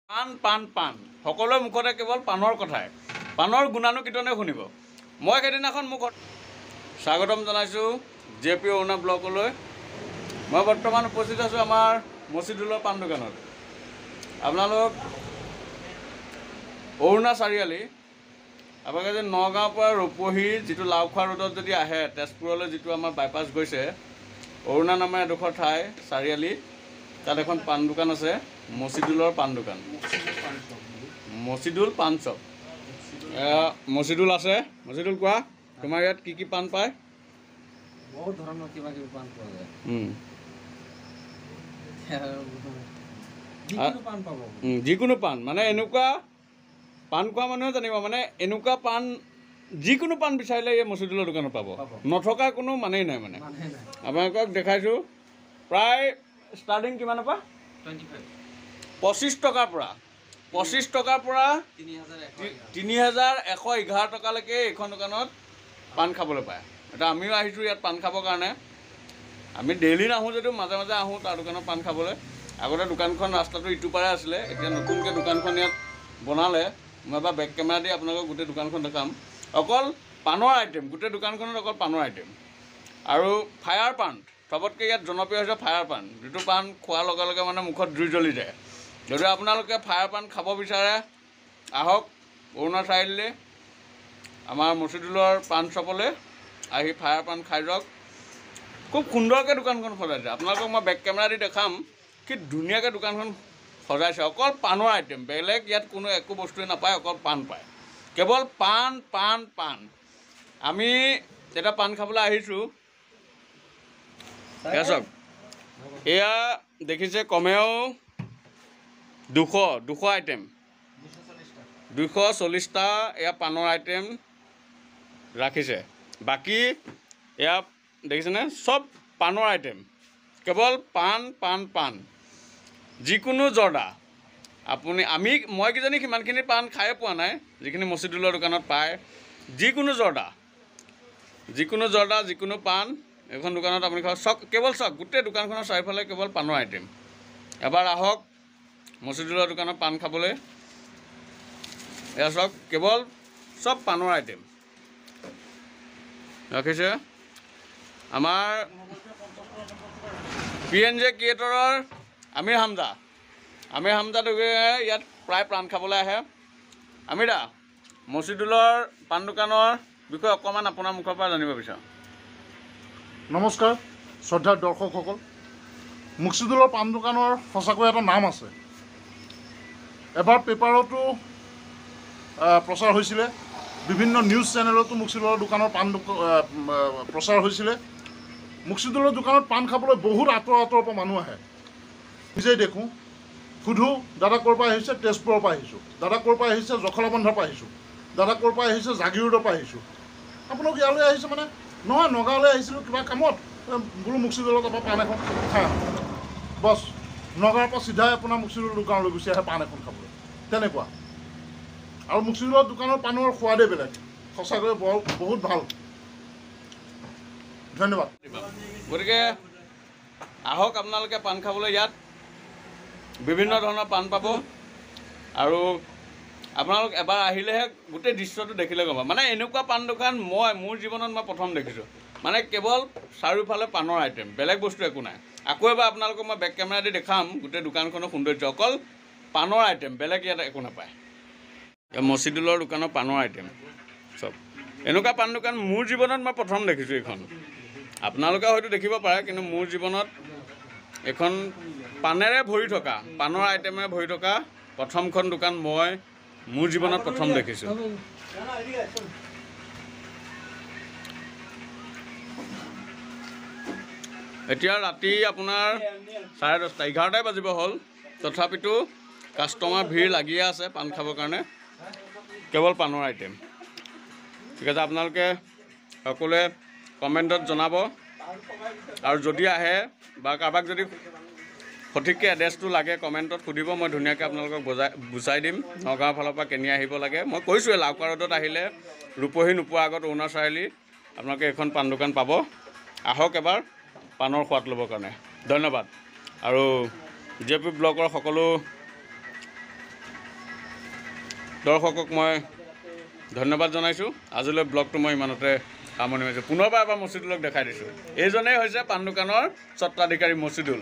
পাণ পাণ পাণ সকলোৰে মুখতে কেৱল পাণৰ কথাই, পাণৰ গুণানুকীৰ্তনে শুনিব। মই সেইদিনাখন মুখত স্বাগতম জনাইছোঁ JP অৰুণা ব্লকলৈ। মই বৰ্তমান উপস্থিত আছোঁ আমাৰ মছিদুলৰ পাণ দোকানত। আপোনালোক অৰুণা চাৰিআলি, আপোনালোকে যদি নগাঁৱৰ পৰা ৰূপহী যিটো লাওখোৱা ৰোডত যদি আহে, তেজপুৰলৈ যিটো আমাৰ বাইপাছ গৈছে, অৰুণা নামৰ এডোখৰ ঠাই চাৰিআলি, তাত এখন পাণ দোকান আছে, মছিদুলৰ পাণ দোকান, মছিদুল পাণ শ্বপ। মছিদুল আছে। মছিদুল, কোৱা তোমাৰ ইয়াত কি কি পাণ পায়? বহুত ধৰণৰ কিবা কিবি পাণ পোৱা যায়। যিকোনো পাণ পাব। যিকোনো পাণ মানে এনেকুৱা পাণ খোৱা মানুহে জানিব, মানে এনেকুৱা পাণ যিকোনো পাণ বিচাৰিলে এই মছিদুলৰ দোকানত পাব, নথকা কোনো মানেই নাই। মানে আপোনালোকক দেখাইছোঁ, প্ৰায় ষ্টাৰ্টিং কিমানৰ পৰা 25 টকাৰ পৰা 3111 টকালৈকে এইখন দোকানত পাণ খাবলৈ পায়। এতিয়া আমিও আহিছোঁ ইয়াত পাণ খাবৰ কাৰণে। আমি ডেইলি নাহোঁ যদিও মাজে মাজে আহোঁ তাৰ দোকানত পাণ খাবলৈ। আগতে দোকানখন ৰাস্তাটো ইটো পাৰে আছিলে, এতিয়া নতুনকৈ দোকানখন ইয়াত বনালে। মই এবাৰ বেক কেমেৰা দি আপোনালোকক গোটেই দোকানখন দেখাম। অকল পাণৰ আইটেম, গোটেই দোকানখনত অকল পাণৰ আইটেম। আৰু ফায়াৰ পাণ, চবতকৈ ইয়াত জনপ্ৰিয় হৈছে ফায়াৰ পাণ, যিটো পাণ খোৱাৰ লগে লগে মানে মুখত জুই জ্বলি যায়। যদি আপোনালোকে ফায়াৰ পাণ খাব বিচাৰে, আহক অৰুণা চাৰিআলিলৈ আমাৰ মছিদুলৰ পাণ শ্বপলৈ আহি ফায়াৰ পাণ খাই যাওক। খুব সুন্দৰকৈ দোকানখন সজাইছে। আপোনালোকক মই বেক কেমেৰা দি দেখাম কি ধুনীয়াকৈ দোকানখন সজাইছে। অকল পাণৰ আইটেম, বেলেগ ইয়াত কোনো একো বস্তুৱে নাপায়, অকল পাণ পায়, কেৱল পাণ পাণ পাণ। আমি এতিয়া পাণ খাবলৈ আহিছোঁ। চাওক, এয়া দেখিছে কমেও 200 আইটেম, 240টা এয়া পাণৰ আইটেম ৰাখিছে। বাকী এয়া দেখিছেনে, চব পাণৰ আইটেম, কেৱল পাণ পাণ পাণ। যিকোনো জৰ্দা মই কিজানি সিমানখিনি পাণ খায়ে পোৱা নাই যিখিনি মছিদুলৰ দোকানত পায়। যিকোনো জৰ্দা, যিকোনো পাণ এইখন দোকানত আপুনি খাওক। কেৱল চাওক, গোটেই দোকানখনৰ চাৰিওফালে কেৱল পাণৰ আইটেম। এবাৰ আহক মছিদুলৰ দোকানত পাণ খাবলৈ। এয়া চাওক, কেৱল চব পাণৰ আইটেম ৰাখিছে। আমাৰ PNJ ক্ৰিয়েটৰৰ আমিৰ হামজা ইয়াত প্ৰায় পাণ খাবলৈ আহে। আমিৰ দা, মছিদুলৰ পাণ দোকানৰ বিষয়ে অকণমান আপোনাৰ মুখৰ পৰা জানিব বিচাৰোঁ। নমস্কাৰ শ্ৰদ্ধাৰ দৰ্শকসকল, মছিদুলৰ পাণ দোকানৰ সঁচাকৈ এটা নাম আছে। এবাৰ পেপাৰতো প্ৰচাৰ হৈছিলে, বিভিন্ন নিউজ চেনেলতো মছিদুলৰ দোকানৰ পাণ প্ৰচাৰ হৈছিলে। মছিদুলৰ দোকানত পাণ খাবলৈ বহুত আঁতৰৰ পৰা মানুহ আহে। নিজেই দেখোঁ, সুধোঁ দাদা ক'ৰ পৰা আহিছে? তেজপুৰৰ পৰা আহিছোঁ। দাদা ক'ৰ পৰা আহিছে? জখলাবন্ধাৰ পৰা আহিছোঁ। দাদা ক'ৰ পৰা আহিছে? জাগিৰোডৰ পৰা আহিছোঁ। আপোনালোক ইয়ালৈ আহিছে মানে? নহয়, নগাঁৱলৈ আহিছিলোঁ কিবা কামত, বোলো মছিদুলৰ পৰা পাণ এখন খাই আহোঁ। বছ, নগাঁৱৰ পৰা চিধাই আপোনাৰ মছিদুলৰ দোকানলৈ গুচি আহে পাণ এখন খাবলৈ। তেনেকুৱা। আৰু মছিদুলৰ দোকানৰ পাণৰ সোৱাদেই বেলেগ, সঁচাকৈ বহুত ভাল। ধন্যবাদ। গতিকে আহক আপোনালোকে পাণ খাবলৈ। ইয়াত বিভিন্ন ধৰণৰ পাণ পাব। আৰু আপোনালোক এবাৰ আহিলেহে গোটেই দৃশ্যটো দেখিলে গম পাব। মানে এনেকুৱা পাণ দোকান মোৰ জীৱনত মই প্ৰথম দেখিছোঁ। মানে কেৱল চাৰিওফালে পাণৰ আইটেম, বেলেগ বস্তু একো নাই। আকৌ এবাৰ আপোনালোকক মই বেক কেমেৰা দি দেখাম গোটেই দোকানখনৰ সৌন্দৰ্য, অকল পাণৰ আইটেম, বেলেগ ইয়াত একো নাপায়। মছিদুলৰ দোকানৰ পাণৰ আইটেম চব। এনেকুৱা পাণ দোকান মোৰ জীৱনত মই প্ৰথম দেখিছোঁ এইখন। আপোনালোকে হয়তো দেখিব পাৰে, কিন্তু মোৰ জীৱনত এখন পাণেৰে ভৰি থকা, পাণৰ আইটেমেৰে ভৰি থকা প্ৰথমখন দোকান মোৰ জীৱনত প্ৰথম দেখিছোঁ। এতিয়া ৰাতি আপোনাৰ 10:30, 11টাই বাজিব হ'ল, তথাপিতো কাষ্টমাৰ ভিৰ লাগিয়ে আছে পাণ খাবৰ কাৰণে। কেৱল পাণৰ আইটেম। ঠিক আছে, আপোনালোকে সকলোৱে কমেণ্টত জনাব। আৰু যদি আহে বা কাৰোবাক যদি সঠিককৈ এড্ৰেছটো লাগে কমেণ্টত সুধিব, মই ধুনীয়াকৈ আপোনালোকক বুজাই দিম নগাঁৱৰ ফালৰ পৰা কেনি আহিব লাগে। মই কৈছোঁৱে, লাওখোৱা ৰোডত আহিলে ৰূপহী নোপোৱাৰ আগত অৰুণা চাৰিআলি আপোনালোকে এখন পাণ দোকান পাব। আহক এবাৰ পাণৰ সোৱাদ ল'বৰ কাৰণে। ধন্যবাদ। আৰু JP ব্লকৰ সকলো দৰ্শকক মই ধন্যবাদ জনাইছোঁ। আজিলৈ ব্লগটো মই ইমানতে সামৰণি মাৰিছোঁ। পুনৰবাৰ এবাৰ মছজিদুলক দেখাই দিছোঁ। এইজনেই হৈছে পাণ দোকানৰ স্বত্বাধিকাৰী মছজিদুল।